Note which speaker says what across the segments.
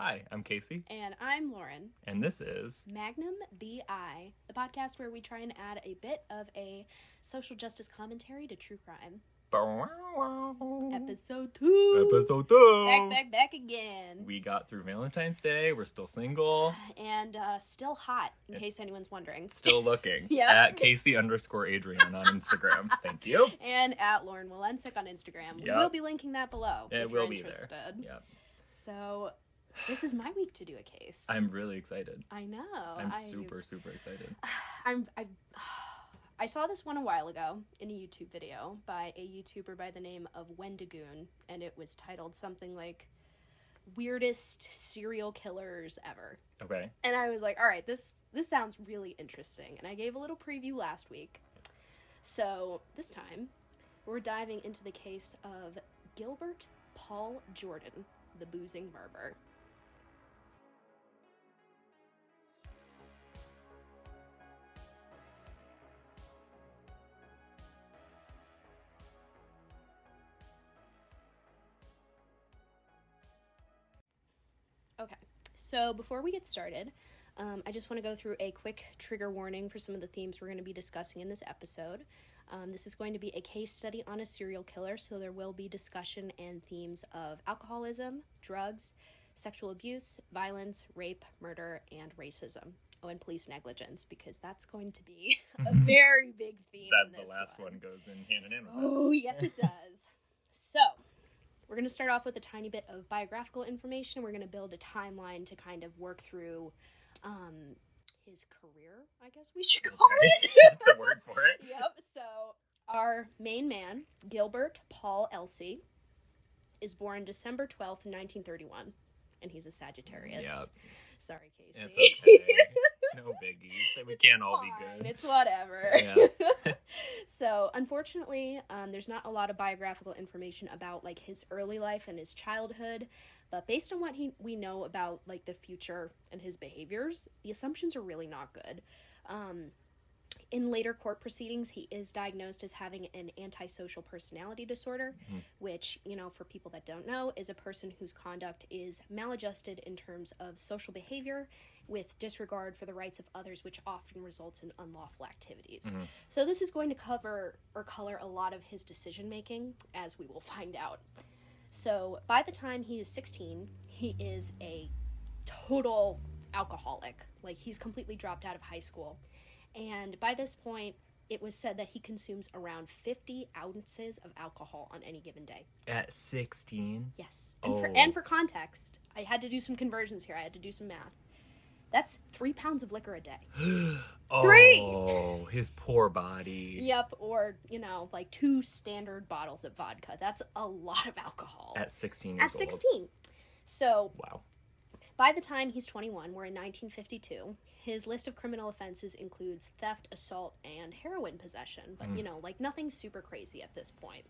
Speaker 1: Hi, I'm Casey.
Speaker 2: And I'm Lauren.
Speaker 1: And this is
Speaker 2: Magnum B.I, the podcast where we try and add a bit of a social justice commentary to true crime. Episode 2.
Speaker 1: Episode 2.
Speaker 2: Back again.
Speaker 1: We got through Valentine's Day. We're still single.
Speaker 2: And still hot, in case anyone's wondering.
Speaker 1: Still looking.
Speaker 2: Yep.
Speaker 1: At Casey_Adrian on Instagram. Thank you.
Speaker 2: And at Lauren Walensik on Instagram.
Speaker 1: Yep.
Speaker 2: We will be linking that below
Speaker 1: It
Speaker 2: if
Speaker 1: will
Speaker 2: you're
Speaker 1: be
Speaker 2: interested.
Speaker 1: there. Yep.
Speaker 2: So, this is my week to do a case.
Speaker 1: I'm really excited.
Speaker 2: I know.
Speaker 1: I'm super excited.
Speaker 2: I saw this one a while ago in a YouTube video by a YouTuber by the name of Wendigoon, and it was titled something like Weirdest Serial Killers Ever.
Speaker 1: Okay.
Speaker 2: And I was like, all right, this sounds really interesting. And I gave a little preview last week. So this time, we're diving into the case of Gilbert Paul Jordan, the boozing barber. Okay, so before we get started, I just want to go through a quick trigger warning for some of the themes we're going to be discussing in this episode. This is going to be a case study on a serial killer, so there will be discussion and themes of alcoholism, drugs, sexual abuse, violence, rape, murder, and racism. Oh, and police negligence, because that's going to be a very big theme in this
Speaker 1: the last one goes in hand in hand with that.
Speaker 2: Oh, yes it does. So, we're going to start off with a tiny bit of biographical information. We're going to build a timeline to kind of work through his career, I guess we should call it.
Speaker 1: That's a word for it.
Speaker 2: Yep. So our main man, Gilbert Paul Elsie, is born December 12th, 1931, and he's a Sagittarius.
Speaker 1: Yep.
Speaker 2: Sorry, Casey.
Speaker 1: It's okay. No biggie. We can't all be good.
Speaker 2: It's whatever.
Speaker 1: Yeah.
Speaker 2: So, unfortunately, there's not a lot of biographical information about, like, his early life and his childhood, but based on what we know about, like, the future and his behaviors, the assumptions are really not good. In later court proceedings, he is diagnosed as having an antisocial personality disorder, which, for people that don't know, is a person whose conduct is maladjusted in terms of social behavior with disregard for the rights of others, which often results in unlawful activities. So this is going to cover or color a lot of his decision-making, as we will find out. So by the time he is 16, he is a total alcoholic. Like, he's completely dropped out of high school. And by this point, it was said that he consumes around 50 ounces of alcohol on any given day.
Speaker 1: At 16?
Speaker 2: Yes. And for context, I had to do some conversions here. I had to do some math. That's 3 pounds of liquor a day.
Speaker 1: Oh,
Speaker 2: 3!
Speaker 1: His poor body.
Speaker 2: Yep, or, like 2 standard bottles of vodka. That's a lot of alcohol.
Speaker 1: At 16 years old.
Speaker 2: At 16. So,
Speaker 1: wow.
Speaker 2: By the time he's 21, we're in 1952, his list of criminal offenses includes theft, assault, and heroin possession. But, like, nothing super crazy at this point.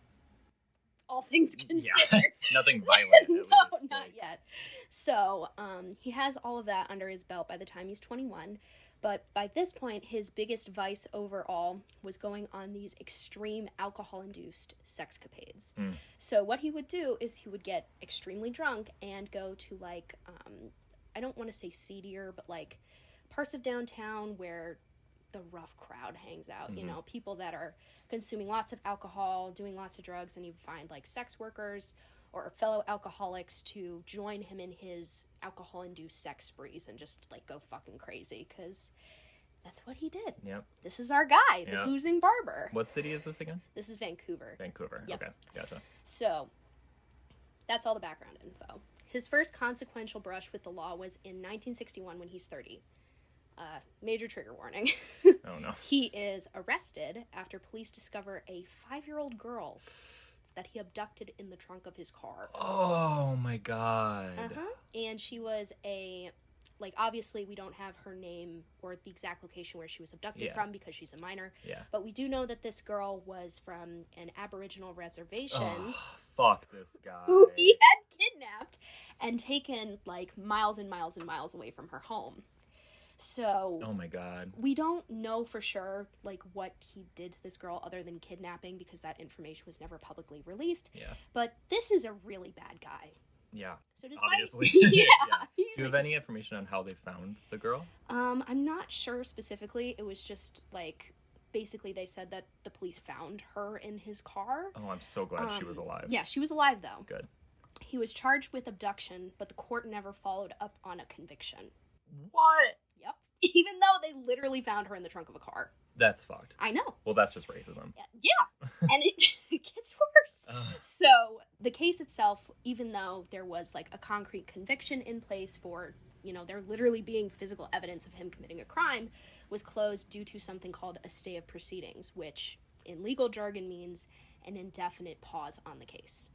Speaker 2: All things considered.
Speaker 1: Yeah. Nothing violent, at least.
Speaker 2: No, not yet. So, he has all of that under his belt by the time he's 21. But by this point, his biggest vice overall was going on these extreme alcohol-induced sexcapades. So what he would do is he would get extremely drunk and go to, like, I don't want to say seedier, but, like, parts of downtown where the rough crowd hangs out. People that are consuming lots of alcohol, doing lots of drugs, and you find, like, sex workers or fellow alcoholics to join him in his alcohol-induced sex sprees and just, like, go fucking crazy, because that's what he did.
Speaker 1: Yep.
Speaker 2: This is our guy, the boozing barber.
Speaker 1: What city is this again?
Speaker 2: This is Vancouver.
Speaker 1: Vancouver.
Speaker 2: Yep.
Speaker 1: Okay, gotcha.
Speaker 2: So, that's all the background info. His first consequential brush with the law was in 1961 when he's 30. Major trigger warning.
Speaker 1: Oh, no.
Speaker 2: He is arrested after police discover a 5-year-old girl that he abducted in the trunk of his car.
Speaker 1: Oh, my God.
Speaker 2: And she was obviously we don't have her name or the exact location where she was abducted from because she's a minor. Yeah. But we do know that this girl was from an Aboriginal reservation.
Speaker 1: Oh, fuck this guy.
Speaker 2: Who he had kidnapped and taken, like, miles and miles and miles away from her home. So,
Speaker 1: oh my God,
Speaker 2: we don't know for sure, like, what he did to this girl other than kidnapping, because that information was never publicly released.
Speaker 1: Yeah.
Speaker 2: But this is a really bad guy.
Speaker 1: Yeah.
Speaker 2: So despite,
Speaker 1: Obviously.
Speaker 2: yeah.
Speaker 1: Do you have any information on how they found the girl?
Speaker 2: I'm not sure specifically. It was just like basically they said that the police found her in his car.
Speaker 1: Oh, I'm so glad she was alive.
Speaker 2: Yeah, she was alive though.
Speaker 1: Good.
Speaker 2: He was charged with abduction, but the court never followed up on a conviction.
Speaker 1: What?
Speaker 2: Yep. Even though they literally found her in the trunk of a car.
Speaker 1: That's fucked.
Speaker 2: I know.
Speaker 1: Well, that's just racism.
Speaker 2: Yeah. And it gets worse. So the case itself, even though there was like a concrete conviction in place for, you know, there literally being physical evidence of him committing a crime, was closed due to something called a stay of proceedings, which in legal jargon means an indefinite pause on the case.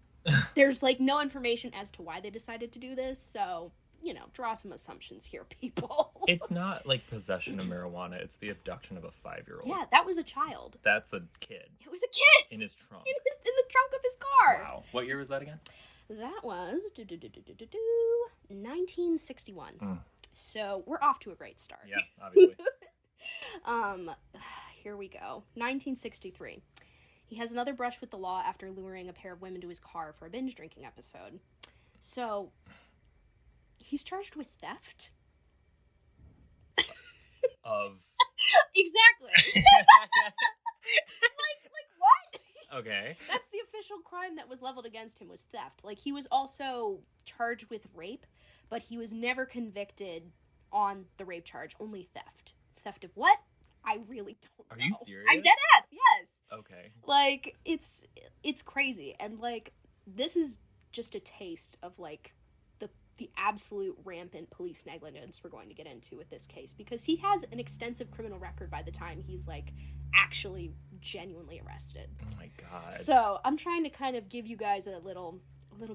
Speaker 2: There's like no information as to why they decided to do this, so, you know, draw some assumptions here, people.
Speaker 1: It's not like possession of marijuana, it's the abduction of a 5-year-old.
Speaker 2: Yeah, that was a child.
Speaker 1: That's a kid.
Speaker 2: It was a kid!
Speaker 1: In his trunk.
Speaker 2: In the trunk of his car.
Speaker 1: Wow. What year was that again?
Speaker 2: That was 1961. So we're off to a great start.
Speaker 1: Yeah, obviously.
Speaker 2: Here we go. 1963. He has another brush with the law after luring a pair of women to his car for a binge drinking episode. So, he's charged with theft.
Speaker 1: Of...
Speaker 2: Exactly. like what?
Speaker 1: Okay.
Speaker 2: That's the official crime that was leveled against him, was theft. Like, he was also charged with rape, but he was never convicted on the rape charge, only theft. Theft of what? I really don't know.
Speaker 1: Are you serious?
Speaker 2: I'm dead ass, yes.
Speaker 1: Okay.
Speaker 2: Like, it's crazy. And, like, this is just a taste of, like, the absolute rampant police negligence we're going to get into with this case. Because he has an extensive criminal record by the time he's, like, actually genuinely arrested.
Speaker 1: Oh, my God.
Speaker 2: So, I'm trying to kind of give you guys a little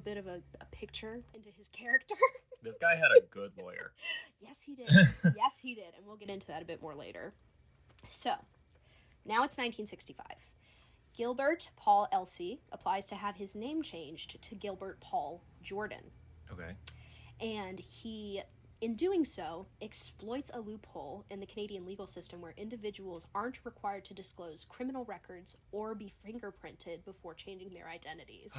Speaker 2: bit of a picture into his character.
Speaker 1: This guy had a good lawyer.
Speaker 2: Yes, he did. Yes, he did. And we'll get into that a bit more later. So, now it's 1965. Gilbert Paul L.C. applies to have his name changed to Gilbert Paul Jordan.
Speaker 1: Okay.
Speaker 2: And he, in doing so, exploits a loophole in the Canadian legal system where individuals aren't required to disclose criminal records or be fingerprinted before changing their identities.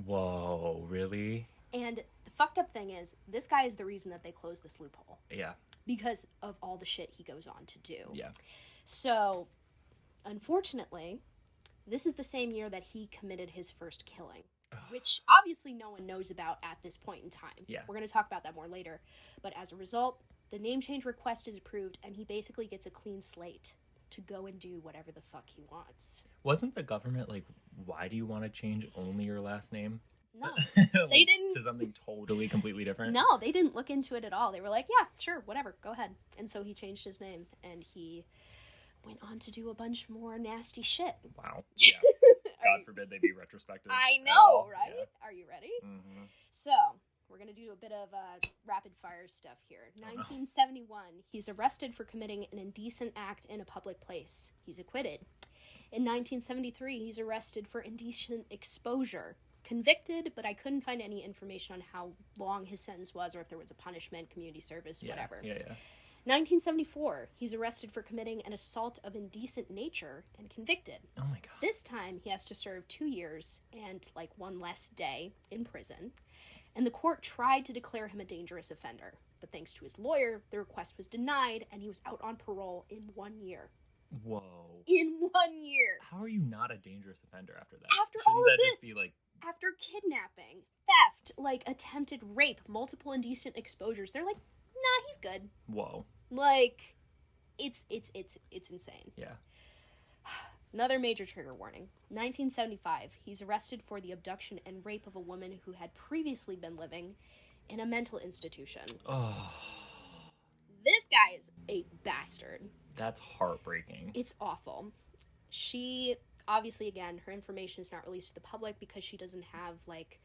Speaker 1: Whoa, really?
Speaker 2: And the fucked up thing is, this guy is the reason that they closed this loophole.
Speaker 1: Yeah.
Speaker 2: Because of all the shit he goes on to do.
Speaker 1: Yeah.
Speaker 2: So, unfortunately, this is the same year that he committed his first killing. Which obviously no one knows about at this point in time.
Speaker 1: Yeah.
Speaker 2: We're going to talk about that more later. But as a result, the name change request is approved, and he basically gets a clean slate to go and do whatever the fuck he wants.
Speaker 1: Wasn't the government like, why do you want to change only your last name?
Speaker 2: No.
Speaker 1: Like,
Speaker 2: They didn't.
Speaker 1: To something totally, completely different?
Speaker 2: No, they didn't look into it at all. They were like, yeah, sure, whatever, go ahead. And so he changed his name, and he went on to do a bunch more nasty shit.
Speaker 1: Wow. Yeah. God forbid they be retrospective.
Speaker 2: I know, right?
Speaker 1: Yeah.
Speaker 2: Are you ready?
Speaker 1: Mm-hmm.
Speaker 2: So, we're going to do a bit of rapid fire stuff here. 1971, he's arrested for committing an indecent act in a public place. He's acquitted. In 1973, he's arrested for indecent exposure. Convicted, but I couldn't find any information on how long his sentence was or if there was a punishment, community service, whatever.
Speaker 1: Yeah.
Speaker 2: 1974, he's arrested for committing an assault of indecent nature and convicted.
Speaker 1: Oh my God.
Speaker 2: This time, he has to serve 2 years and, like, 1 less day in prison. And the court tried to declare him a dangerous offender. But thanks to his lawyer, the request was denied, and he was out on parole in 1 year.
Speaker 1: Whoa.
Speaker 2: In 1 year!
Speaker 1: How are you not a dangerous offender after that?
Speaker 2: After
Speaker 1: Shouldn't
Speaker 2: all of
Speaker 1: that
Speaker 2: this,
Speaker 1: just be like...
Speaker 2: after kidnapping, theft, like, attempted rape, multiple indecent exposures, they're like, nah, he's good.
Speaker 1: Whoa.
Speaker 2: Like, it's insane.
Speaker 1: Yeah.
Speaker 2: Another major trigger warning. 1975, he's arrested for the abduction and rape of a woman who had previously been living in a mental institution.
Speaker 1: Oh.
Speaker 2: This guy is a bastard.
Speaker 1: That's heartbreaking.
Speaker 2: It's awful. She, obviously, again, her information is not released to the public because she doesn't have, like,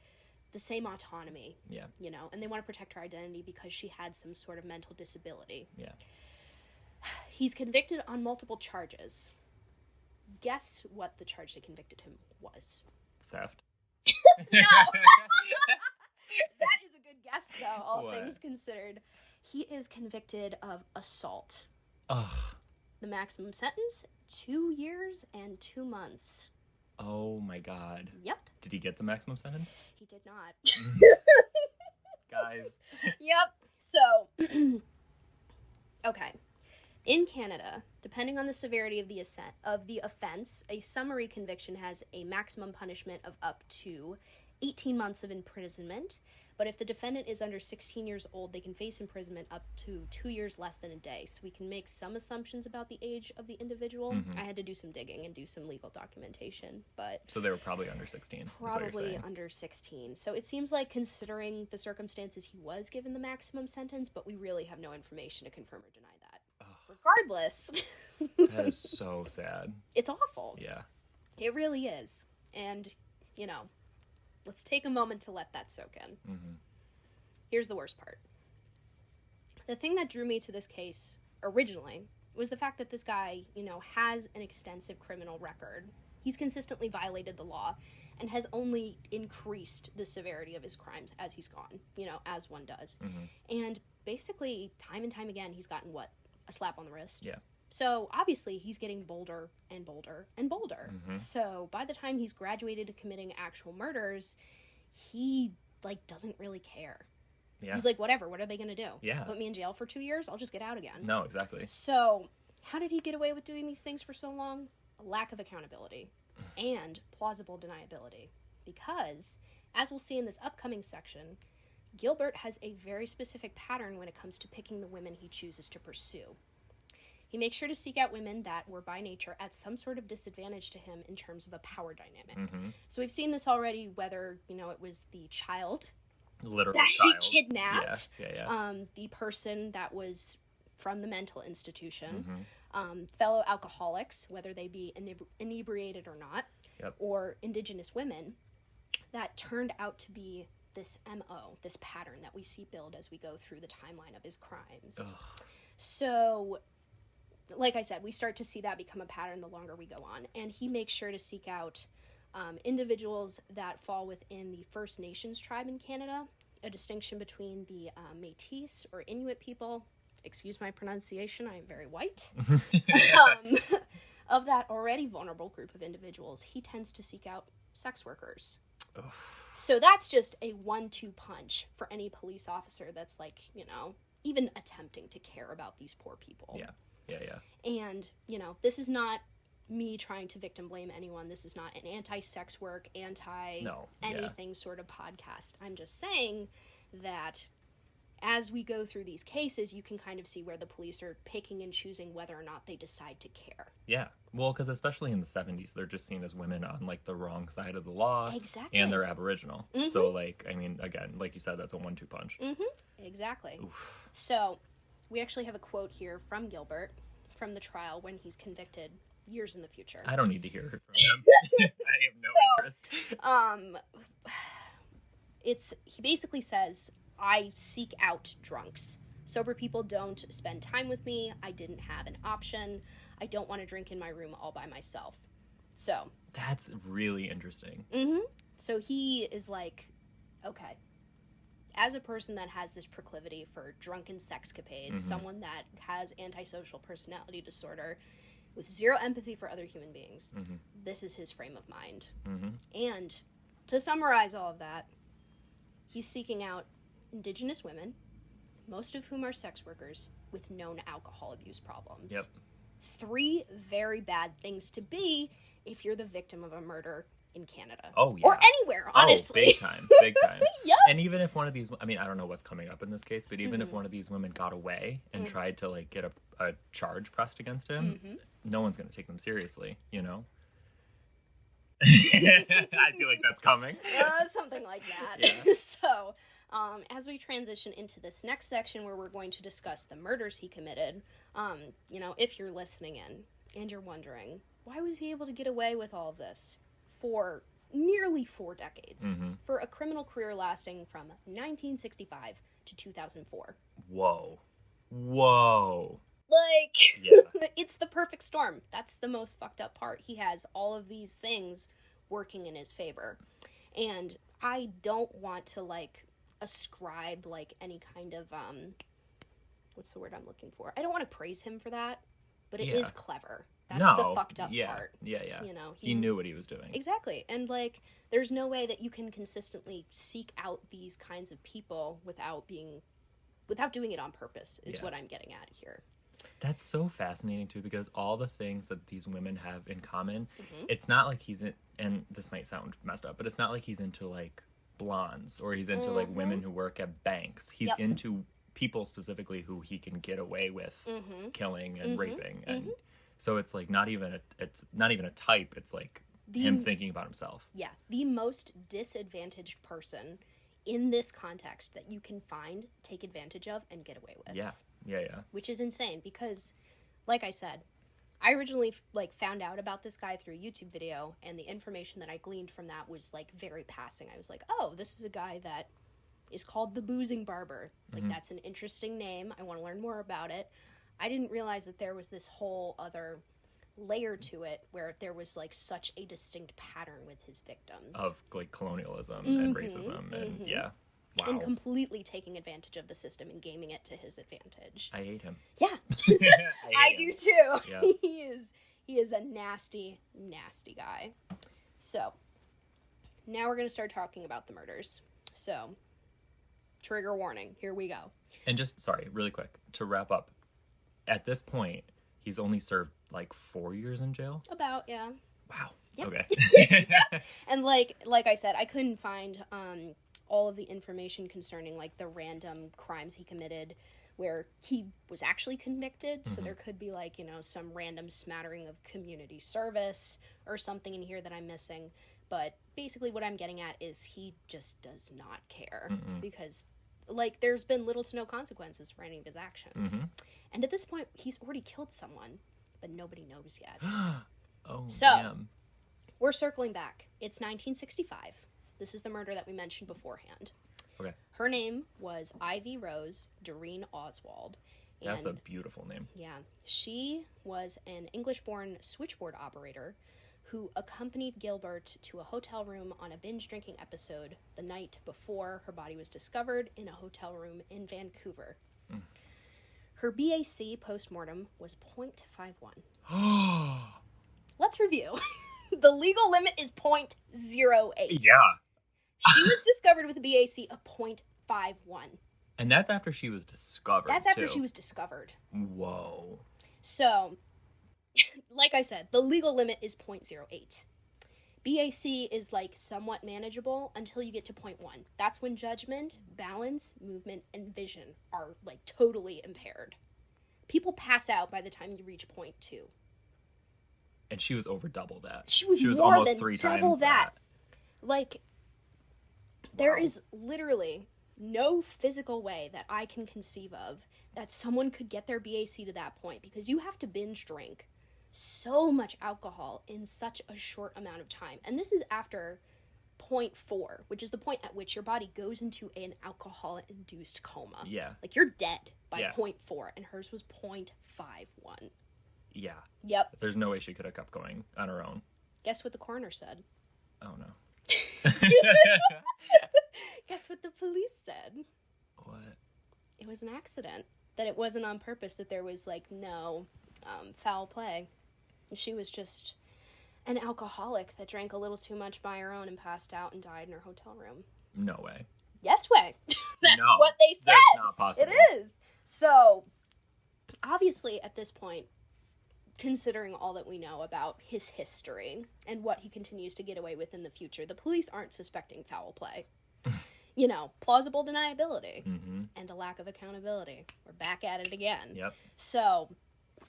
Speaker 2: the same autonomy.
Speaker 1: Yeah.
Speaker 2: You know, and they want to protect her identity because she had some sort of mental disability.
Speaker 1: Yeah.
Speaker 2: He's convicted on multiple charges. Guess what the charge that convicted him was?
Speaker 1: Theft.
Speaker 2: No! That is a good guess, though, all things considered. He is convicted of assault.
Speaker 1: Ugh.
Speaker 2: The maximum sentence, 2 years and 2 months.
Speaker 1: Oh my God.
Speaker 2: Yep.
Speaker 1: Did he get the maximum sentence?
Speaker 2: He did not.
Speaker 1: guys.
Speaker 2: Yep. So, okay. In Canada, depending on the severity of the offense, a summary conviction has a maximum punishment of up to 18 months of imprisonment. But if the defendant is under 16 years old, they can face imprisonment up to 2 years less than a day. So we can make some assumptions about the age of the individual.
Speaker 1: Mm-hmm.
Speaker 2: I had to do some digging and do some legal documentation, but...
Speaker 1: So they were probably under 16.
Speaker 2: Probably under 16. So it seems like, considering the circumstances, he was given the maximum sentence, but we really have no information to confirm or deny that. Ugh. Regardless...
Speaker 1: That is so sad.
Speaker 2: It's awful.
Speaker 1: Yeah.
Speaker 2: It really is. And, you know... Let's take a moment to let that soak in. Mm-hmm. Here's the worst part. The thing that drew me to this case originally was the fact that this guy, you know, has an extensive criminal record. He's consistently violated the law and has only increased the severity of his crimes as he's gone, you know, as one does. Mm-hmm. And basically, time and time again, he's gotten what? A slap on the wrist.
Speaker 1: Yeah.
Speaker 2: So, obviously, he's getting bolder and bolder and bolder. Mm-hmm. So, by the time he's graduated to committing actual murders, he, like, doesn't really care. Yeah. He's like, whatever, what are they going to do?
Speaker 1: Yeah.
Speaker 2: Put me in jail for 2 years? I'll just get out again.
Speaker 1: No, exactly.
Speaker 2: So, how did he get away with doing these things for so long? A lack of accountability and plausible deniability. Because, as we'll see in this upcoming section, Gilbert has a very specific pattern when it comes to picking the women he chooses to pursue. He makes sure to seek out women that were by nature at some sort of disadvantage to him in terms of a power dynamic. Mm-hmm. So we've seen this already, whether, you know, it was the child
Speaker 1: literal
Speaker 2: that
Speaker 1: child
Speaker 2: he kidnapped,
Speaker 1: yeah.
Speaker 2: The person that was from the mental institution, fellow alcoholics, whether they be inebriated or not,
Speaker 1: yep.
Speaker 2: or Indigenous women, that turned out to be this MO, this pattern that we see build as we go through the timeline of his crimes. Ugh. So... like I said, we start to see that become a pattern the longer we go on. And he makes sure to seek out individuals that fall within the First Nations tribe in Canada, a distinction between the Métis or Inuit people. Excuse my pronunciation, I am very white. Of that already vulnerable group of individuals, he tends to seek out sex workers. Ugh. So that's just a 1-2 punch for any police officer that's, like, you know, even attempting to care about these poor people.
Speaker 1: Yeah. Yeah.
Speaker 2: And, you know, this is not me trying to victim blame anyone. This is not an anti-sex work, anything sort of podcast. I'm just saying that as we go through these cases, you can kind of see where the police are picking and choosing whether or not they decide to care.
Speaker 1: Yeah. Well, because especially in the 70s, they're just seen as women on, like, the wrong side of the law.
Speaker 2: Exactly.
Speaker 1: And they're Aboriginal. Mm-hmm. So, like, I mean, again, like you said, that's a 1-2 punch.
Speaker 2: Mm-hmm. Exactly.
Speaker 1: Oof.
Speaker 2: So... we actually have a quote here from Gilbert from the trial when he's convicted years in the future.
Speaker 1: I don't need to hear it from him. I have no interest.
Speaker 2: He basically says, I seek out drunks. Sober people don't spend time with me. I didn't have an option. I don't want to drink in my room all by myself. So.
Speaker 1: That's really interesting.
Speaker 2: Mm-hmm. So he is like, okay. As a person that has this proclivity for drunken sexcapades, someone that has antisocial personality disorder, with zero empathy for other human beings, this is his frame of mind. And to summarize all of that, he's seeking out Indigenous women, most of whom are sex workers, with known alcohol abuse problems.
Speaker 1: Yep.
Speaker 2: 3 very bad things to be if you're the victim of a murder in Canada.
Speaker 1: Oh, yeah.
Speaker 2: Or anywhere, honestly.
Speaker 1: Oh, big time. Big time.
Speaker 2: Yep.
Speaker 1: And even if one of these, I mean, I don't know what's coming up in this case, but even if one of these women got away and tried to, like, get a charge pressed against him, no one's going to take them seriously, you know? I feel like that's coming.
Speaker 2: Something like that. Yeah. So, as we transition into this next section where we're going to discuss the murders he committed, you know, if you're listening in and you're wondering, why was he able to get away with all of this? For nearly 4 decades, for a criminal career lasting from 1965 to 2004.
Speaker 1: Whoa.
Speaker 2: Like, yeah. It's the perfect storm. That's the most fucked up part. He has all of these things working in his favor. And I don't want to, like, ascribe, like, any kind of, what's the word I'm looking for? I don't want to praise him for that. but it
Speaker 1: Yeah.
Speaker 2: is clever. That's
Speaker 1: No.
Speaker 2: the fucked up
Speaker 1: Yeah.
Speaker 2: part.
Speaker 1: Yeah, yeah.
Speaker 2: You know,
Speaker 1: He knew what he was doing.
Speaker 2: Exactly. And, like, there's no way that you can consistently seek out these kinds of people without doing it on purpose, is
Speaker 1: Yeah.
Speaker 2: what I'm getting at here.
Speaker 1: That's so fascinating, too, because all the things that these women have in common,
Speaker 2: Mm-hmm.
Speaker 1: it's not like he's in, and this might sound messed up, but it's not like he's into, like, blondes, or he's into, like, women who work at banks. He's
Speaker 2: Yep.
Speaker 1: into people specifically who he can get away with killing and raping. And so it's, like, it's not even a type. It's, like, him thinking about himself.
Speaker 2: Yeah, the most disadvantaged person in this context that you can find, take advantage of, and get away with.
Speaker 1: Yeah. Yeah, yeah.
Speaker 2: Which is insane because, like I said, I originally found out about this guy through a YouTube video, and the information that I gleaned from that was like very passing. I was like, oh, this is a guy that is called the Boozing Barber. Like, that's an interesting name. I want to learn more about it. I didn't realize that there was this whole other layer to it where there was like such a distinct pattern with his victims.
Speaker 1: Of, like, colonialism and racism and, yeah. Wow.
Speaker 2: And completely taking advantage of the system and gaming it to his advantage.
Speaker 1: I hate him.
Speaker 2: Yeah.
Speaker 1: I
Speaker 2: do too.
Speaker 1: Yeah.
Speaker 2: He is a nasty, nasty guy. So, now we're going to start talking about the murders. So, trigger warning. Here we go.
Speaker 1: And just, sorry, really quick, to wrap up, at this point, he's only served, like, 4 years in jail?
Speaker 2: About, yeah.
Speaker 1: Wow.
Speaker 2: Yep.
Speaker 1: Okay.
Speaker 2: And like I said, I couldn't find all of the information concerning like the random crimes he committed where he was actually convicted. So there could be like, you know, some random smattering of community service or something in here that I'm missing. But basically what I'm getting at is he just does not care because like there's been little to no consequences for any of his actions. And at this point, he's already killed someone, but nobody knows yet.
Speaker 1: Oh,
Speaker 2: So,
Speaker 1: damn.
Speaker 2: We're circling back. It's 1965. This is the murder that we mentioned beforehand.
Speaker 1: Okay.
Speaker 2: Her name was Ivy Rose Doreen Oswald.
Speaker 1: That's a beautiful name.
Speaker 2: Yeah. She was an English-born switchboard operator who accompanied Gilbert to a hotel room on a binge drinking episode the night before her body was discovered in a hotel room in Vancouver. Her BAC post-mortem was .51. Let's review. The legal limit is .08.
Speaker 1: Yeah.
Speaker 2: She was discovered with a BAC of .51.
Speaker 1: And that's after she was discovered,
Speaker 2: That's after
Speaker 1: too.
Speaker 2: she was discovered.
Speaker 1: Whoa.
Speaker 2: So, like I said, the legal limit is .08. BAC is, like, somewhat manageable until you get to .1. That's when judgment, balance, movement, and vision are, like, totally impaired. People pass out by the time you reach .2.
Speaker 1: And she was over double that.
Speaker 2: She was more
Speaker 1: almost
Speaker 2: than
Speaker 1: 3
Speaker 2: double
Speaker 1: times
Speaker 2: that. Like, there
Speaker 1: Wow.
Speaker 2: is literally no physical way that I can conceive of that someone could get their BAC to that point, because you have to binge drink so much alcohol in such a short amount of time. And this is after .4, which is the point at which your body goes into an alcohol-induced coma.
Speaker 1: Yeah.
Speaker 2: Like, you're dead by
Speaker 1: Yeah.
Speaker 2: .4, and hers was .51.
Speaker 1: Yeah.
Speaker 2: Yep.
Speaker 1: There's no way she could have kept going on her own.
Speaker 2: Guess what the coroner said?
Speaker 1: Oh, no.
Speaker 2: Guess what the police said?
Speaker 1: What?
Speaker 2: It was an accident. That it wasn't on purpose, that there was, like, no foul play. She was just an alcoholic that drank a little too much by her own and passed out and died in her hotel room.
Speaker 1: No way.
Speaker 2: Yes way. That's
Speaker 1: No,
Speaker 2: what they said.
Speaker 1: That's not possible.
Speaker 2: It is. So, obviously, at this point, considering all that we know about his history and what he continues to get away with in the future, the police aren't suspecting foul play. You know, plausible deniability and a lack of accountability. We're back at it again.
Speaker 1: Yep.
Speaker 2: So,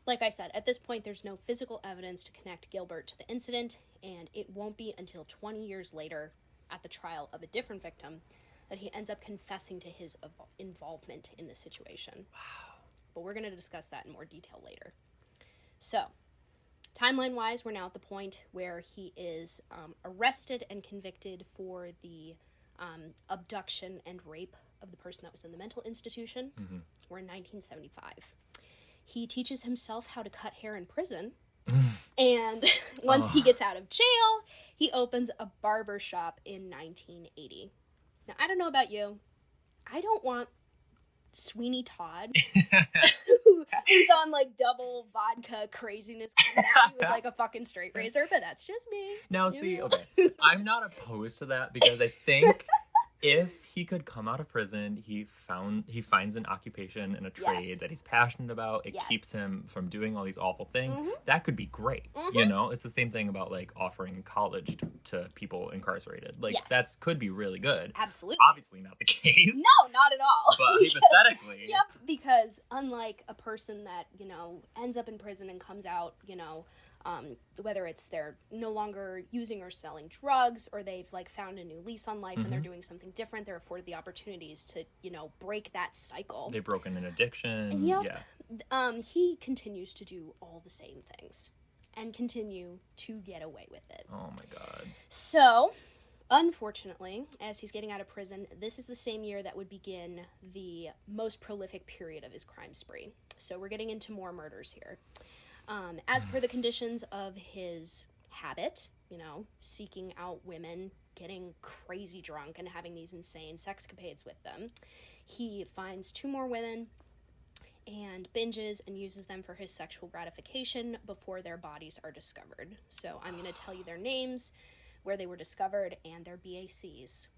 Speaker 2: like I said, at this point, there's no physical evidence to connect Gilbert to the incident, and it won't be until 20 years later, at the trial of a different victim, that he ends up confessing to his involvement in the situation.
Speaker 1: Wow.
Speaker 2: But we're going to discuss that in more detail later. So, timeline-wise, we're now at the point where he is arrested and convicted for the abduction and rape of the person that was in the mental institution. We're in 1975. He teaches himself how to cut hair in prison, and once he gets out of jail, he opens a barber shop in 1980. Now, I don't know about you. I don't want Sweeney Todd, He's on, like, double vodka craziness coming at you with, like, a fucking straight razor, but that's just me.
Speaker 1: Now, see, okay, I'm not opposed to that because I think if he could come out of prison, he finds an occupation and a trade that he's passionate about. It keeps him from doing all these awful things. That could be great. You know, it's the same thing about like offering college to people incarcerated. Like that could be really good.
Speaker 2: Absolutely.
Speaker 1: Obviously not the case.
Speaker 2: No, not at all.
Speaker 1: But hypothetically.
Speaker 2: Yep, because unlike a person that, you know, ends up in prison and comes out, you know, whether it's they're no longer using or selling drugs, or they've like found a new lease on life and they're doing something different, they're afforded the opportunities to, you know, break that cycle.
Speaker 1: They've broken an addiction.
Speaker 2: He continues to do all the same things and continue to get away with it.
Speaker 1: Oh my God.
Speaker 2: So, unfortunately, as he's getting out of prison, this is the same year that would begin the most prolific period of his crime spree. So we're getting into more murders here. As per the conditions of his habit, you know, seeking out women, getting crazy drunk, and having these insane sexcapades with them, he finds 2 more women and binges and uses them for his sexual gratification before their bodies are discovered. So I'm going to tell you their names, where they were discovered, and their BACs.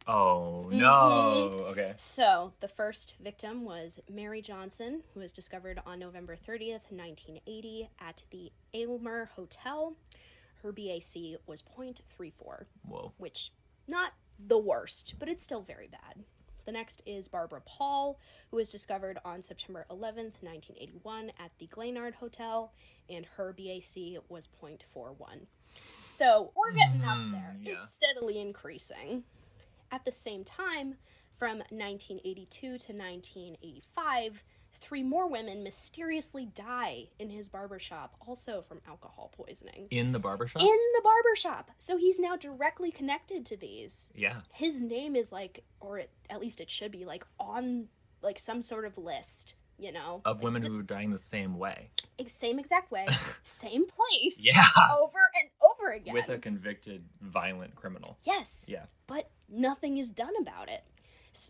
Speaker 1: Oh, no. Okay.
Speaker 2: So, the first victim was Mary Johnson, who was discovered on November 30th, 1980, at the Aylmer Hotel. Her BAC was .34.
Speaker 1: Whoa.
Speaker 2: Which, not the worst, but it's still very bad. The next is Barbara Paul, who was discovered on September 11th, 1981, at the Glenard Hotel, and her BAC was .41. So, we're getting up there.
Speaker 1: Yeah.
Speaker 2: It's steadily increasing. At the same time, from 1982 to 1985, 3 more women mysteriously die in his barbershop, also from alcohol poisoning.
Speaker 1: In the barbershop?
Speaker 2: In the barbershop. So he's now directly connected to these.
Speaker 1: Yeah.
Speaker 2: His name is like, or at least it should be, like on like some sort of list, you know?
Speaker 1: Of women who are dying the same way.
Speaker 2: Same exact way, same place.
Speaker 1: Yeah.
Speaker 2: Over and over again.
Speaker 1: With a convicted violent criminal.
Speaker 2: Yes.
Speaker 1: Yeah.
Speaker 2: But nothing is done about it.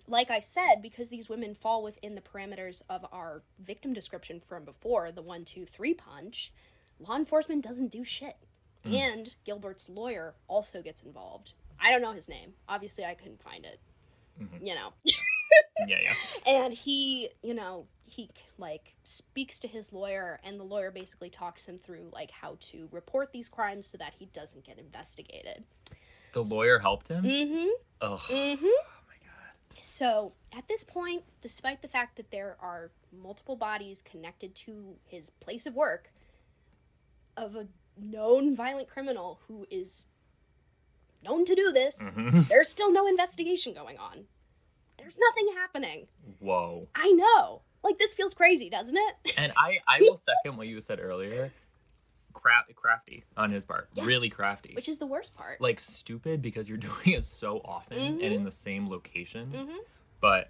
Speaker 2: Like I said, because these women fall within the parameters of our victim description from before, the 1, 2, 3 punch, law enforcement doesn't do shit. And Gilbert's lawyer also gets involved. I don't know his name. Obviously, I couldn't find it. You know.
Speaker 1: Yeah.
Speaker 2: And he, you know, he, like, speaks to his lawyer, and the lawyer basically talks him through, like, how to report these crimes so that he doesn't get investigated.
Speaker 1: The lawyer helped him? Oh.
Speaker 2: Oh my god. So, at this point, despite the fact that there are multiple bodies connected to his place of work of a known violent criminal who is known to do this, there's still no investigation going on. There's nothing happening.
Speaker 1: Whoa.
Speaker 2: I know. Like, this feels crazy, doesn't it?
Speaker 1: And I will second what you said earlier. Crafty on his part.
Speaker 2: Yes.
Speaker 1: Really crafty.
Speaker 2: Which is the worst part.
Speaker 1: Like, stupid because you're doing it so often and in the same location. But,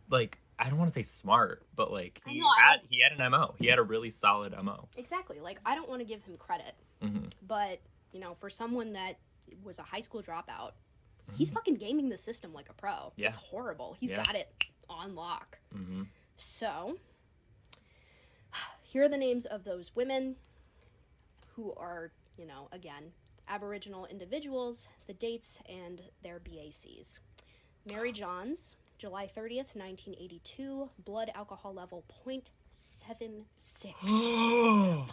Speaker 1: like, I don't want to say smart, but, like, he had an MO. He had a really solid MO.
Speaker 2: Exactly. Like, I don't want to give him credit. But, you know, for someone that was a high school dropout, he's fucking gaming the system like a pro.
Speaker 1: Yeah.
Speaker 2: It's horrible. He's got it on lock. So, here are the names of those women who are, you know, again, Aboriginal individuals, the dates, and their BACs. Mary Johns, July 30th, 1982, blood alcohol level 0.76. 0.76.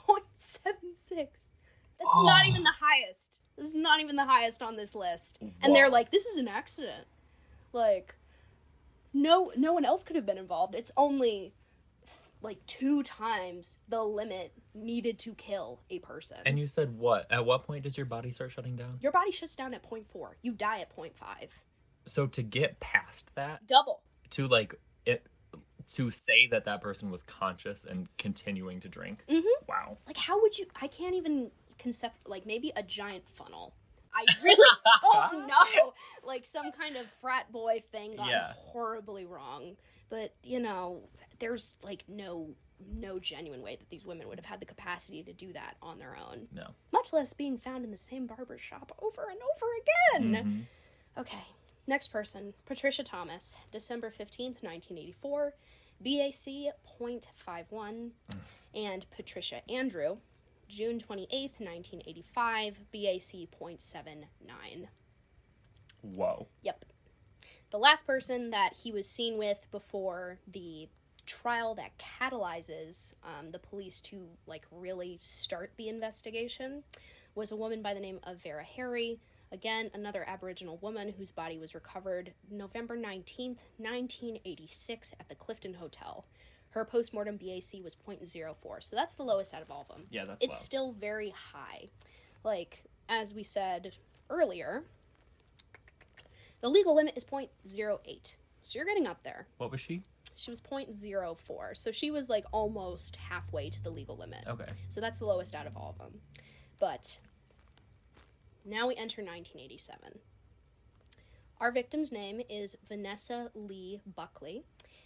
Speaker 2: That's not even the highest. This is not even the highest on this list. And they're like, this is an accident. Like, no one else could have been involved. It's only, like, 2 times the limit needed to kill a person.
Speaker 1: And you said what? At what point does your body start shutting down?
Speaker 2: Your body shuts down at 0.4. You die at 0.5.
Speaker 1: So to get past that...
Speaker 2: Double.
Speaker 1: To, like, to say that person was conscious and continuing to drink. Wow.
Speaker 2: Like, how would you... I can't even like, maybe a giant funnel. I really don't know. Like, some kind of frat boy thing gone horribly wrong. But, you know, there's, like, no genuine way that these women would have had the capacity to do that on their own.
Speaker 1: No.
Speaker 2: Much less being found in the same barber shop over and over again. Okay. Next person, Patricia Thomas, December 15th, 1984. BAC 0.51, and Patricia Andrew, June 28th, 1985, BAC 0.79.
Speaker 1: Whoa.
Speaker 2: Yep. The last person that he was seen with before the trial that catalyzes the police to, like, really start the investigation was a woman by the name of Vera Harry. Again, another Aboriginal woman whose body was recovered November 19th, 1986 at the Clifton Hotel. Her postmortem BAC was 0.04, so that's the lowest out of all of them.
Speaker 1: Yeah, that's
Speaker 2: It's
Speaker 1: low.
Speaker 2: still very high. Like, as we said earlier, the legal limit is 0.08, so you're getting up there.
Speaker 1: What was she?
Speaker 2: She was 0.04, so she was, like, almost halfway to the legal limit.
Speaker 1: Okay.
Speaker 2: So that's the lowest out of all of them. But now we enter 1987. Our victim's name is Vanessa Lee Buckley,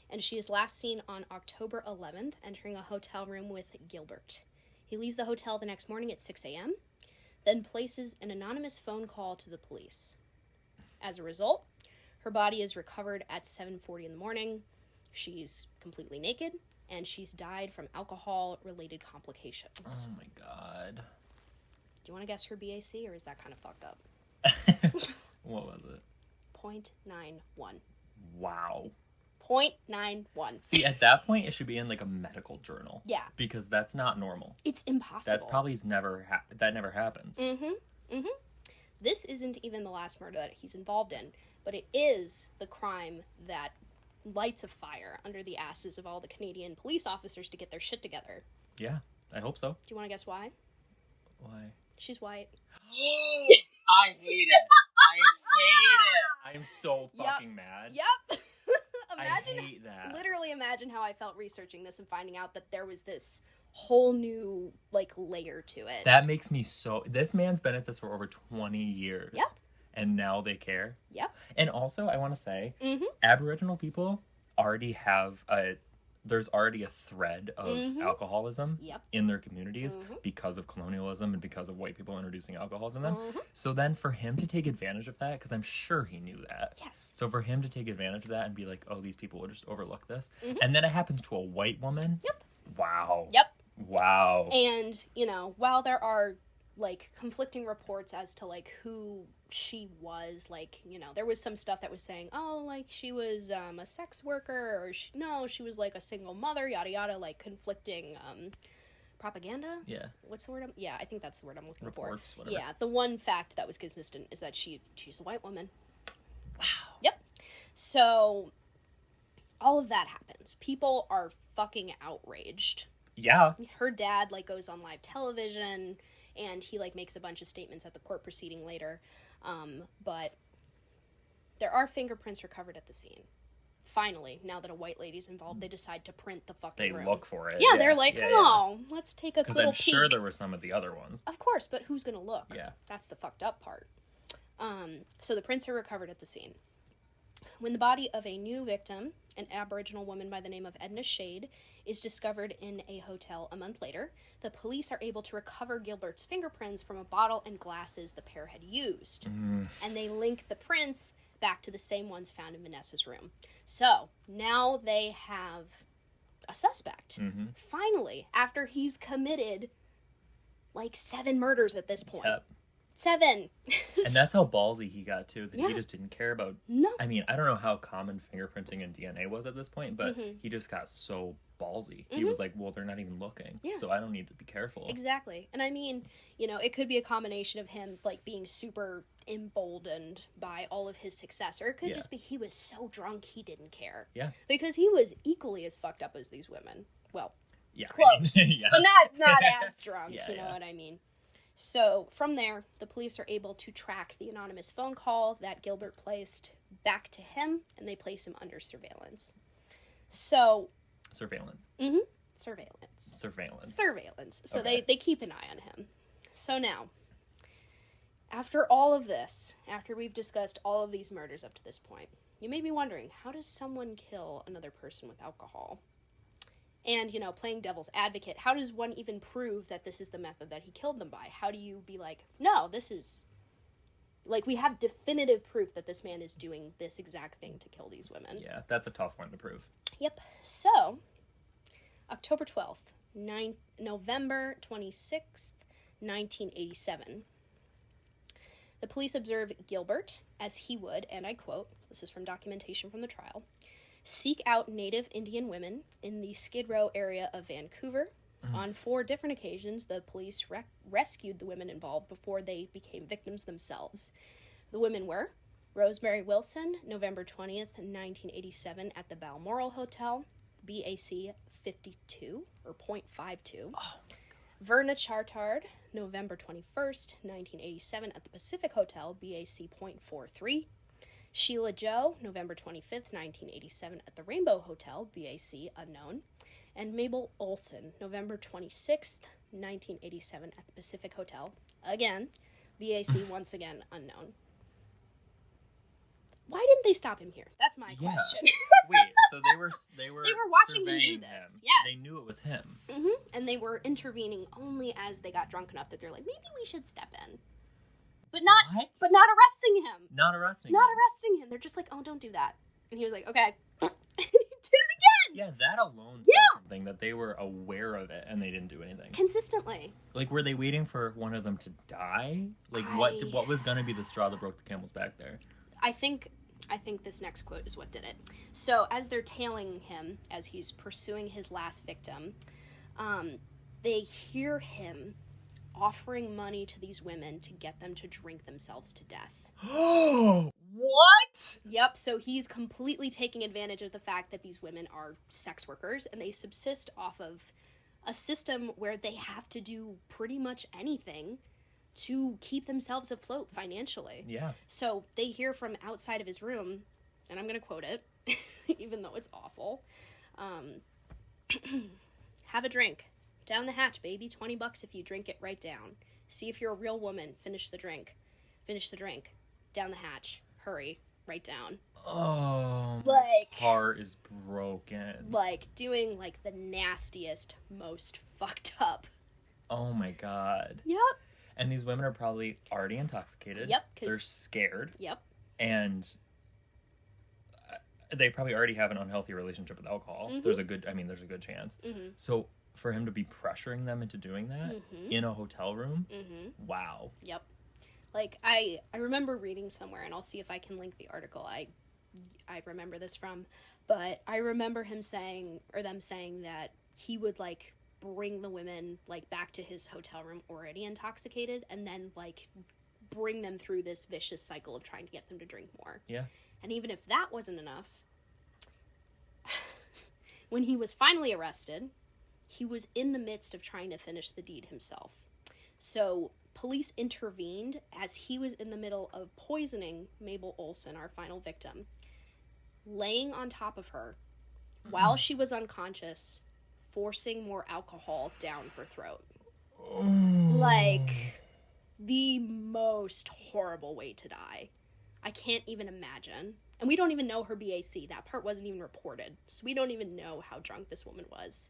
Speaker 2: and she is last seen on October 11th entering a hotel room with Gilbert. He leaves the hotel the next morning at 6 a.m., then places an anonymous phone call to the police. As a result, her body is recovered at 7:40 in the morning. She's completely naked, and she's died from alcohol-related complications.
Speaker 1: Oh my god.
Speaker 2: Do you want to guess her BAC, or is that kind of fucked up?
Speaker 1: What was it?
Speaker 2: 0.91.
Speaker 1: Wow.
Speaker 2: 0.91.
Speaker 1: See, at that point, it should be in, like, a medical journal.
Speaker 2: Yeah.
Speaker 1: Because that's not normal.
Speaker 2: It's impossible.
Speaker 1: That probably that never happens.
Speaker 2: This isn't even the last murder that he's involved in, but it is the crime that lights a fire under the asses of all the Canadian police officers to get their shit together.
Speaker 1: Yeah, I hope so.
Speaker 2: Do you want to guess why?
Speaker 1: Why?
Speaker 2: She's white.
Speaker 1: I hate it. I hate it. I am so fucking mad.
Speaker 2: Yep.
Speaker 1: I hate that.
Speaker 2: Literally imagine how I felt researching this and finding out that there was this whole new, like, layer to it.
Speaker 1: That makes me so... This man's been at this for over 20 years.
Speaker 2: Yep.
Speaker 1: And now they care.
Speaker 2: Yep.
Speaker 1: And also, I want to say, Aboriginal people already have there's already a thread of alcoholism in their communities because of colonialism and because of white people introducing alcohol to them. So then for him to take advantage of that, because I'm sure he knew that.
Speaker 2: Yes.
Speaker 1: So for him to take advantage of that and be like, oh, these people will just overlook this. And then it happens to a white woman.
Speaker 2: Yep.
Speaker 1: Wow.
Speaker 2: Yep.
Speaker 1: Wow.
Speaker 2: And, you know, while there are, like, conflicting reports as to, like, who she was, like, you know, there was some stuff that was saying, oh, like, she was a sex worker, or she was, like, a single mother, yada yada, like, conflicting propaganda.
Speaker 1: Yeah.
Speaker 2: What's the word? I think that's the word I'm looking
Speaker 1: Reports,
Speaker 2: for.
Speaker 1: whatever.
Speaker 2: Yeah, the one fact that was consistent is that she's a white woman.
Speaker 1: Wow.
Speaker 2: Yep. So all of that happens. People are fucking outraged.
Speaker 1: Yeah.
Speaker 2: Her dad, like, goes on live television, and he, like, makes a bunch of statements at the court proceeding later. But there are fingerprints recovered at the scene. Finally, now that a white lady's involved, they decide to print the fucking room.
Speaker 1: They look for it.
Speaker 2: Yeah, they're like, let's take a little peek.
Speaker 1: Because I'm sure there were some of the other ones.
Speaker 2: Of course, but who's gonna look?
Speaker 1: Yeah.
Speaker 2: That's the fucked up part. So the prints are recovered at the scene. When the body of a new victim, an Aboriginal woman by the name of Edna Shade, is discovered in a hotel a month later, the police are able to recover Gilbert's fingerprints from a bottle and glasses the pair had used. And they link the prints back to the same ones found in Vanessa's room. So, now they have a suspect. Finally, after he's committed, like, 7 murders at this point.
Speaker 1: Yep.
Speaker 2: 7.
Speaker 1: And that's how ballsy he got, too, that
Speaker 2: Yeah.
Speaker 1: he just didn't care about...
Speaker 2: No.
Speaker 1: I mean, I don't know how common fingerprinting and DNA was at this point, but he just got so ballsy. He was like, well, they're not even looking, so I don't need to be careful.
Speaker 2: Exactly. And I mean, you know, it could be a combination of him, like, being super emboldened by all of his success, or it could just be he was so drunk he didn't care.
Speaker 1: Yeah.
Speaker 2: Because he was equally as fucked up as these women. Well,
Speaker 1: yeah,
Speaker 2: close.
Speaker 1: I mean,
Speaker 2: But not as drunk, you know what I mean? So, from there, the police are able to track the anonymous phone call that Gilbert placed back to him, and they place him under surveillance. So...
Speaker 1: Surveillance.
Speaker 2: Surveillance. So
Speaker 1: Okay.
Speaker 2: they keep an eye on him. So now, after all of this, after we've discussed all of these murders up to this point, you may be wondering, how does someone kill another person with alcohol? And, you know, playing devil's advocate, how does one even prove that this is the method that he killed them by? How do you be like, no, this is... Like, we have definitive proof that this man is doing this exact thing to kill these women.
Speaker 1: Yeah, that's a tough one to prove.
Speaker 2: Yep. So, October 12th, November 26th, 1987. The police observe Gilbert as he would, and I quote, this is from documentation from the trial, seek out native Indian women in the Skid Row area of Vancouver. On 4 different occasions, the police rescued the women involved before they became victims themselves. The women were Rosemary Wilson, November 20th, 1987, at the Balmoral Hotel, BAC 52, or .52.
Speaker 1: Oh.
Speaker 2: Verna Chartard, November 21st, 1987, at the Pacific Hotel, BAC .43. Sheila Joe, November 25th, 1987, at the Rainbow Hotel, BAC unknown. And Mabel Olson, November 26th, 1987, at the Pacific Hotel, again, BAC once again unknown. Why didn't they stop him here? That's my question.
Speaker 1: Wait, so they were
Speaker 2: watching him do this.
Speaker 1: Him.
Speaker 2: Yes.
Speaker 1: They knew it was him.
Speaker 2: Mm-hmm. And they were intervening only as they got drunk enough that they're like, maybe we should step in. But not arresting him.
Speaker 1: Not arresting
Speaker 2: him. They're just like, oh, don't do that. And he was like, okay. And he did it again.
Speaker 1: Yeah, that alone says something, that they were aware of it and they didn't do anything.
Speaker 2: Consistently.
Speaker 1: Like, were they waiting for one of them to die? Like, what was going to be the straw that broke the camel's back there?
Speaker 2: I think this next quote is what did it. So as they're tailing him, as he's pursuing his last victim, they hear him offering money to these women to get them to drink themselves to death.
Speaker 1: What?
Speaker 2: Yep, so he's completely taking advantage of the fact that these women are sex workers and they subsist off of a system where they have to do pretty much anything to keep themselves afloat financially.
Speaker 1: Yeah.
Speaker 2: So they hear from outside of his room, and I'm going to quote it, even though it's awful. Have a drink. Down the hatch, baby. $20 if you drink it right down. See if you're a real woman. Finish the drink. Down the hatch. Hurry. Right down.
Speaker 1: Oh, my heart is broken.
Speaker 2: Like, doing, like, the nastiest, most fucked up.
Speaker 1: Oh, my God.
Speaker 2: Yep.
Speaker 1: And these women are probably already intoxicated.
Speaker 2: Yep.
Speaker 1: They're scared.
Speaker 2: Yep.
Speaker 1: And they probably already have an unhealthy relationship with alcohol.
Speaker 2: Mm-hmm.
Speaker 1: There's a good chance.
Speaker 2: Mm-hmm.
Speaker 1: So for him to be pressuring them into doing that in a hotel room, wow.
Speaker 2: Yep. Like, I remember reading somewhere, and I'll see if I can link the article I remember this from, but I remember them saying that he would, like, bring the women, like, back to his hotel room already intoxicated, and then, like, bring them through this vicious cycle of trying to get them to drink more.
Speaker 1: Yeah.
Speaker 2: And even if that wasn't enough, when he was finally arrested, he was in the midst of trying to finish the deed himself. So police intervened as he was in the middle of poisoning Mabel Olson, our final victim, laying on top of her while she was unconscious, forcing more alcohol down her throat. Like, the most horrible way to die. I can't even imagine. And we don't even know her BAC. That part wasn't even reported. So we don't even know how drunk this woman was.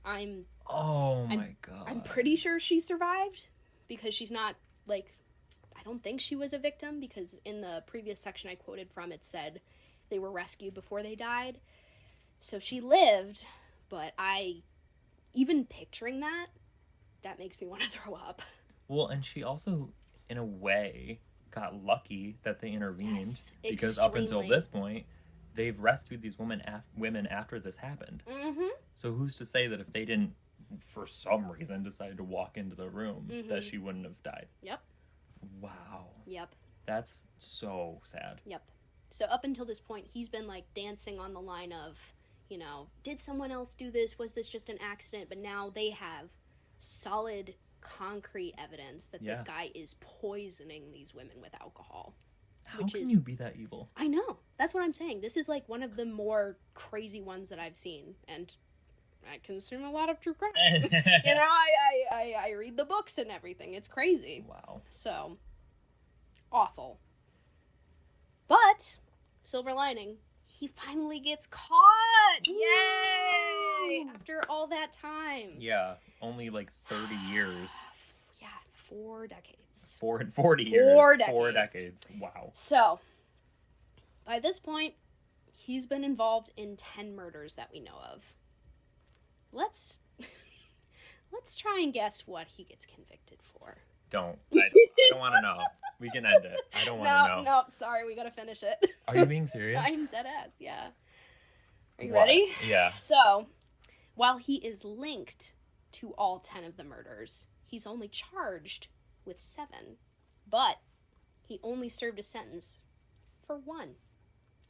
Speaker 1: Oh my God.
Speaker 2: I'm pretty sure she survived because she's not, like, I don't think she was a victim because in the previous section I quoted from, it said they were rescued before they died. So she lived, but even picturing that makes me want to throw up.
Speaker 1: Well, and she also, in a way, got lucky that they intervened,
Speaker 2: yes,
Speaker 1: because up until this point, they've rescued these women after this happened. Mm-hmm. So who's to say that if they didn't, for some reason, decide to walk into the room, that she wouldn't have died?
Speaker 2: Yep.
Speaker 1: Wow.
Speaker 2: Yep.
Speaker 1: That's so sad.
Speaker 2: Yep. So up until this point, he's been, like, dancing on the line of, you know, did someone else do this? Was this just an accident? But now they have solid, concrete evidence that this guy is poisoning these women with alcohol.
Speaker 1: How can you be that evil?
Speaker 2: I know. That's what I'm saying. This is, like, one of the more crazy ones that I've seen. And I consume a lot of true crime. You know, I read the books and everything. It's crazy.
Speaker 1: Wow.
Speaker 2: So, awful. But, silver lining, he finally gets caught! Yay! After all that time.
Speaker 1: Yeah, only like 30 years.
Speaker 2: Yeah, 4 decades.
Speaker 1: 40 years.
Speaker 2: 4 decades.
Speaker 1: 4 decades. Wow.
Speaker 2: So, by this point, He's been involved in 10 murders that we know of. Let's try and guess what he gets convicted for.
Speaker 1: I don't want to know. We can end it. I don't want to know.
Speaker 2: No, sorry, we gotta finish it.
Speaker 1: Are you being serious?
Speaker 2: I'm dead ass, yeah. Are you ready?
Speaker 1: Yeah.
Speaker 2: So, while he is linked to all 10 of the murders, he's only charged with 7. But he only served a sentence for 1.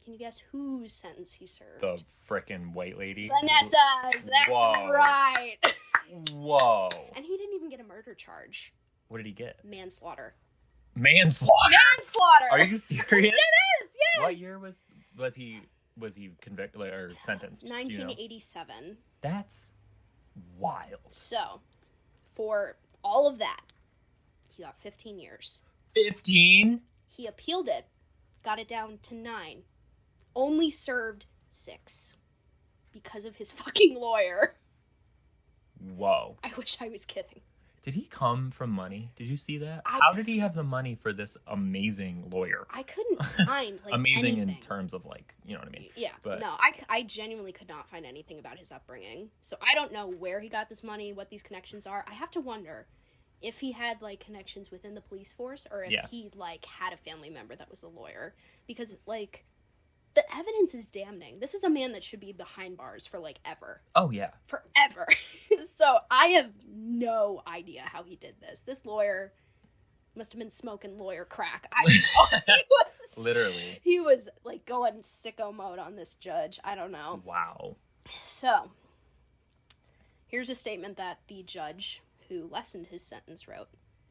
Speaker 2: Can you guess whose sentence he served?
Speaker 1: The frickin' white lady?
Speaker 2: Vanessa's! That's right!
Speaker 1: Whoa.
Speaker 2: And he didn't even get a murder charge.
Speaker 1: What did he get?
Speaker 2: Manslaughter.
Speaker 1: Manslaughter?
Speaker 2: Manslaughter!
Speaker 1: Are you serious?
Speaker 2: It is, yes!
Speaker 1: What year was he convicted or sentenced?
Speaker 2: 1987.
Speaker 1: You know? That's wild.
Speaker 2: So, for all of that, he got 15 years.
Speaker 1: 15?
Speaker 2: He appealed it, got it down to 9. Only served 6. Because of his fucking lawyer.
Speaker 1: Whoa.
Speaker 2: I wish I was kidding.
Speaker 1: Did he come from money? Did you see that? How did he have the money for this amazing lawyer?
Speaker 2: I couldn't find,
Speaker 1: amazing
Speaker 2: anything.
Speaker 1: In terms of, you know what I mean?
Speaker 2: Yeah.
Speaker 1: But
Speaker 2: no, I genuinely could not find anything about his upbringing. So I don't know where he got this money, what these connections are. I have to wonder if he had, connections within the police force or if he, had a family member that was a lawyer. Because, the evidence is damning. This is a man that should be behind bars for, ever.
Speaker 1: Oh, yeah.
Speaker 2: Forever. So I have no idea how he did this. This lawyer must have been smoking lawyer crack. I don't know.
Speaker 1: Literally.
Speaker 2: He was, going sicko mode on this judge. I don't know.
Speaker 1: Wow.
Speaker 2: So, here's a statement that the judge who lessened his sentence wrote.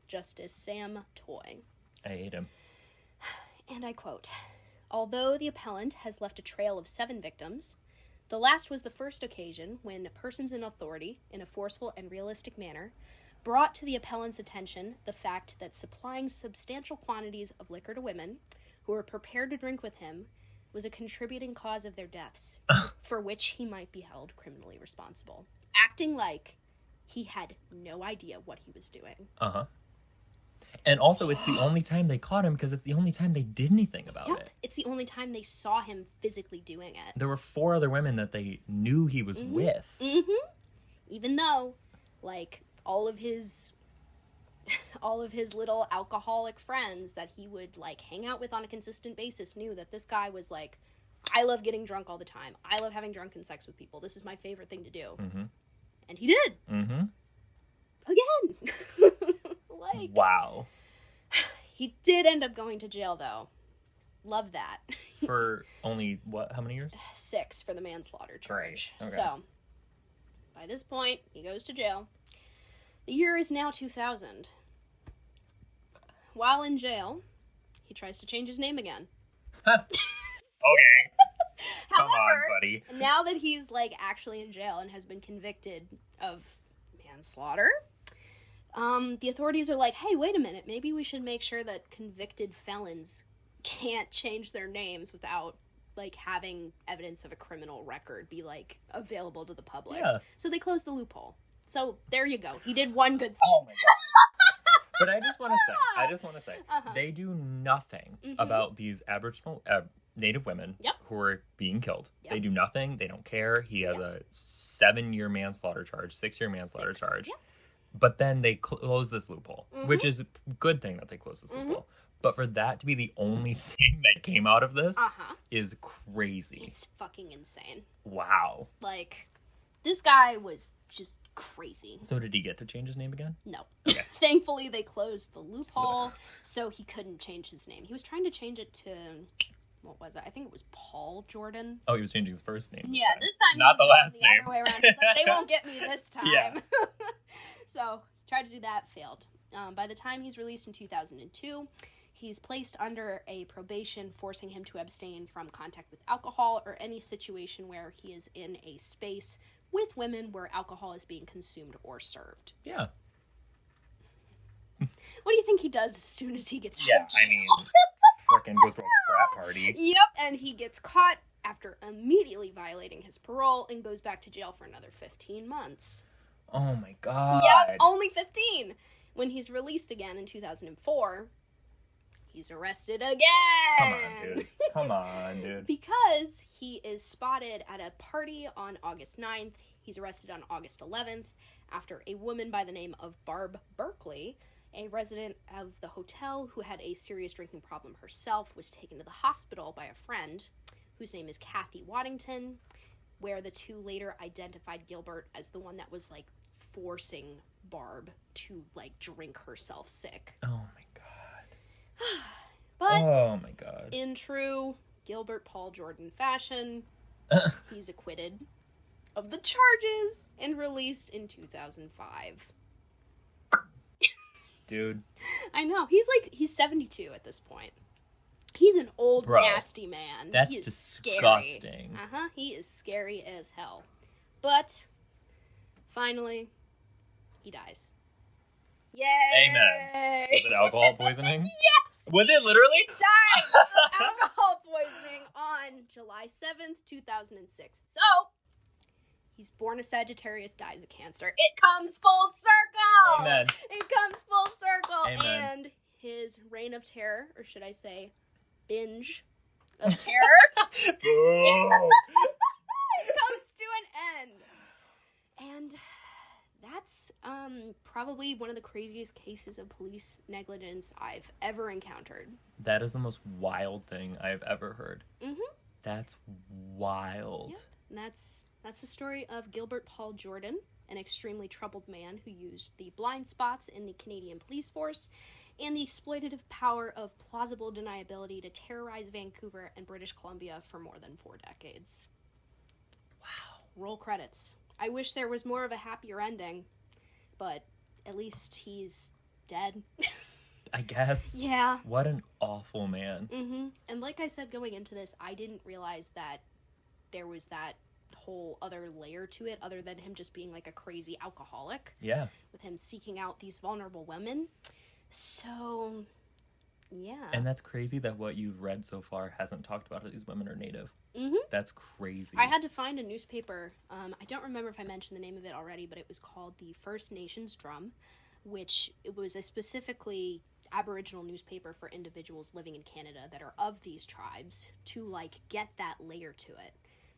Speaker 2: Justice Sam Toy.
Speaker 1: I hate him.
Speaker 2: And I quote, "Although the appellant has left a trail of 7 victims, the last was the first occasion when persons in authority, in a forceful and realistic manner, brought to the appellant's attention the fact that supplying substantial quantities of liquor to women who were prepared to drink with him was a contributing cause of their deaths, for which he might be held criminally responsible." Acting like he had no idea what he was doing.
Speaker 1: Uh-huh. And also, it's the only time they caught him because it's the only time they did anything about it.
Speaker 2: It's the only time they saw him physically doing it.
Speaker 1: There were 4 other women that they knew he was with.
Speaker 2: Mm-hmm. Even though, all of his little alcoholic friends that he would, hang out with on a consistent basis knew that this guy was I love getting drunk all the time. I love having drunken sex with people. This is my favorite thing to do.
Speaker 1: Mm-hmm.
Speaker 2: And he did.
Speaker 1: Mm-hmm.
Speaker 2: Again.
Speaker 1: Wow.
Speaker 2: He did end up going to jail, though. Love that.
Speaker 1: For only, how many years?
Speaker 2: 6 for the manslaughter charge.
Speaker 1: Right. Okay.
Speaker 2: So, by this point, he goes to jail. The year is now 2000. While in jail, he tries to change his name again.
Speaker 1: Okay.
Speaker 2: However,
Speaker 1: come on, buddy.
Speaker 2: Now that he's, actually in jail and has been convicted of manslaughter, the authorities are like, hey, wait a minute, maybe we should make sure that convicted felons can't change their names without, having evidence of a criminal record be, available to the public.
Speaker 1: Yeah.
Speaker 2: So they closed the loophole. So, there you go. He did one good thing.
Speaker 1: Oh, my God. But I just want to say, they do nothing about these Aboriginal, Native women who are being killed. Yep. They do nothing. They don't care. He has a 7-year manslaughter charge, 6-year manslaughter charge. Yep. But then they close this loophole, which is a good thing that they close this loophole. But for that to be the only thing that came out of this is crazy.
Speaker 2: It's fucking insane.
Speaker 1: Wow.
Speaker 2: This guy was just crazy.
Speaker 1: So did he get to change his name again?
Speaker 2: No.
Speaker 1: Okay.
Speaker 2: Thankfully, they closed the loophole, so he couldn't change his name. He was trying to change it to... What was it? I think it was Paul Jordan.
Speaker 1: Oh, he was changing his first name.
Speaker 2: This time
Speaker 1: not the last name.
Speaker 2: Other way around. He's like, they won't get me this time.
Speaker 1: Yeah.
Speaker 2: So, tried to do that, failed. By the time he's released in 2002, he's placed under a probation forcing him to abstain from contact with alcohol or any situation where he is in a space with women where alcohol is being consumed or served.
Speaker 1: Yeah.
Speaker 2: What do you think he does as soon as he gets out of jail?
Speaker 1: I mean, freaking goes to a frat party.
Speaker 2: Yep, and he gets caught after immediately violating his parole and goes back to jail for another 15 months.
Speaker 1: Oh my God.
Speaker 2: Yep, only 15. When he's released again in 2004, he's arrested again.
Speaker 1: Come on, dude.
Speaker 2: Because he is spotted at a party on August 9th. He's arrested on August 11th after a woman by the name of Barb Berkeley, a resident of the hotel who had a serious drinking problem herself, was taken to the hospital by a friend whose name is Kathy Waddington, where the two later identified Gilbert as the one that was, like, forcing Barb to, like, drink herself sick.
Speaker 1: Oh, my God.
Speaker 2: But,
Speaker 1: oh, my God.
Speaker 2: In true Gilbert Paul Jordan fashion, he's acquitted of the charges and released in 2005.
Speaker 1: Dude.
Speaker 2: I know. He's 72 at this point. He's an old, nasty man.
Speaker 1: That's disgusting.
Speaker 2: Scary. He is scary as hell. But, finally, he dies. Yay!
Speaker 1: Amen. Was it alcohol poisoning?
Speaker 2: Yes!
Speaker 1: Was it literally?
Speaker 2: He died of alcohol poisoning on July 7th, 2006. So, he's born a Sagittarius, dies of cancer. It comes full circle!
Speaker 1: Amen.
Speaker 2: It comes full circle.
Speaker 1: Amen.
Speaker 2: And his reign of terror, or should I say, binge of terror,
Speaker 1: Oh.
Speaker 2: it comes to an end. And that's probably one of the craziest cases of police negligence I've ever encountered.
Speaker 1: That is the most wild thing I've ever heard.
Speaker 2: Mm-hmm.
Speaker 1: That's wild.
Speaker 2: Yep. And that's the story of Gilbert Paul Jordan, an extremely troubled man who used the blind spots in the Canadian police force and the exploitative power of plausible deniability to terrorize Vancouver and British Columbia for more than 4 decades.
Speaker 1: Wow.
Speaker 2: Roll credits. I wish there was more of a happier ending, but at least he's dead.
Speaker 1: I guess.
Speaker 2: Yeah.
Speaker 1: What an awful man.
Speaker 2: Mm-hmm. And like I said going into this, I didn't realize that there was that whole other layer to it other than him just being like a crazy alcoholic.
Speaker 1: Yeah.
Speaker 2: With him seeking out these vulnerable women. So, yeah.
Speaker 1: And that's crazy that what you've read so far hasn't talked about how these women are Native.
Speaker 2: Mm-hmm.
Speaker 1: That's crazy.
Speaker 2: I had to find a newspaper. I don't remember if I mentioned the name of it already, but it was called the First Nations Drum, which it was a specifically Aboriginal newspaper for individuals living in Canada that are of these tribes to, like, get that layer to it.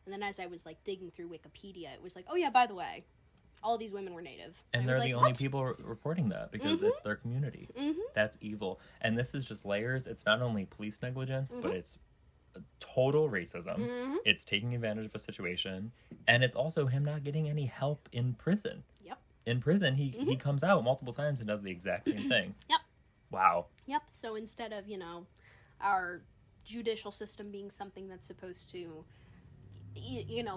Speaker 2: And then as I was, like, digging through Wikipedia, it was like, oh, yeah, by the way, all these women were Native.
Speaker 1: And they're the only people reporting that because
Speaker 2: Mm-hmm.
Speaker 1: it's their community.
Speaker 2: Mm-hmm.
Speaker 1: That's evil. And this is just layers. It's not only police negligence, but it's total racism.
Speaker 2: Mm-hmm.
Speaker 1: It's taking advantage of a situation. And it's also him not getting any help in prison.
Speaker 2: Yep.
Speaker 1: In prison, he comes out multiple times and does the exact same thing.
Speaker 2: Yep.
Speaker 1: Wow.
Speaker 2: Yep. So instead of, our judicial system being something that's supposed to,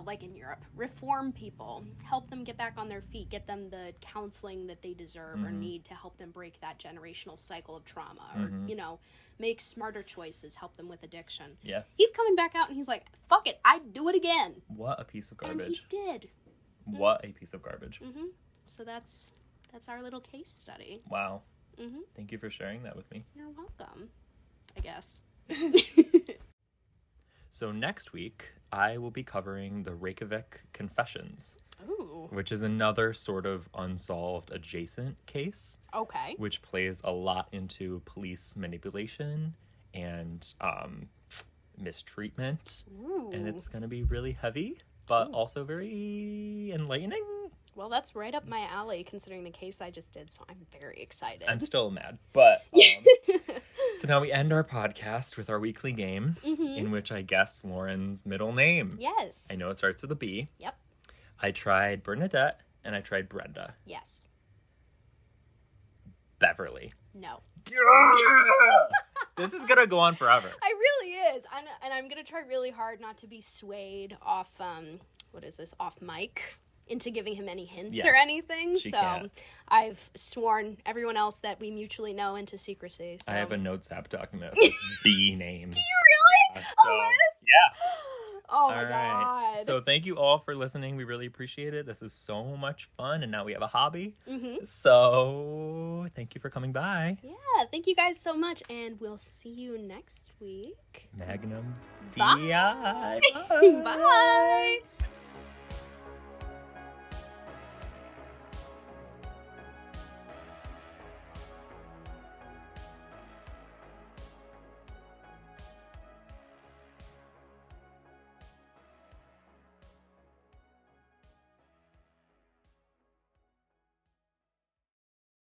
Speaker 2: like in Europe, reform people, help them get back on their feet, get them the counseling that they deserve or need to help them break that generational cycle of trauma or, make smarter choices, help them with addiction.
Speaker 1: Yeah.
Speaker 2: He's coming back out and he's like, fuck it, I'd do it again.
Speaker 1: What a piece of garbage.
Speaker 2: And he did.
Speaker 1: What a piece of garbage.
Speaker 2: Mm-hmm. So that's our little case study.
Speaker 1: Wow.
Speaker 2: Mm-hmm.
Speaker 1: Thank you for sharing that with me.
Speaker 2: You're welcome, I guess.
Speaker 1: So next week, I will be covering the Reykjavik Confessions.
Speaker 2: Ooh.
Speaker 1: Which is another sort of unsolved adjacent case.
Speaker 2: Okay.
Speaker 1: Which plays a lot into police manipulation and mistreatment.
Speaker 2: Ooh.
Speaker 1: And it's going to be really heavy, but also very enlightening.
Speaker 2: Well, that's right up my alley, considering the case I just did, so I'm very excited.
Speaker 1: I'm still mad, but... So now we end our podcast with our weekly game, in which I guess Lauren's middle name.
Speaker 2: Yes.
Speaker 1: I know it starts with a B.
Speaker 2: Yep.
Speaker 1: I tried Bernadette, and I tried Brenda.
Speaker 2: Yes.
Speaker 1: Beverly.
Speaker 2: No.
Speaker 1: This is going to go on forever.
Speaker 2: It really is. And I'm going to try really hard not to be swayed off, off mic into giving him any hints or anything.
Speaker 1: She
Speaker 2: so
Speaker 1: can't.
Speaker 2: I've sworn everyone else that we mutually know into secrecy. So.
Speaker 1: I have a notes app document with B names.
Speaker 2: Do you really?
Speaker 1: Yeah, so, yeah.
Speaker 2: Oh my
Speaker 1: all right.
Speaker 2: God.
Speaker 1: So thank you all for listening. We really appreciate it. This is so much fun. And now we have a hobby.
Speaker 2: Mm-hmm.
Speaker 1: So thank you for coming by.
Speaker 2: Yeah, thank you guys so much. And we'll see you next week.
Speaker 1: Magnum
Speaker 2: Bye.
Speaker 1: B.I.
Speaker 2: Bye.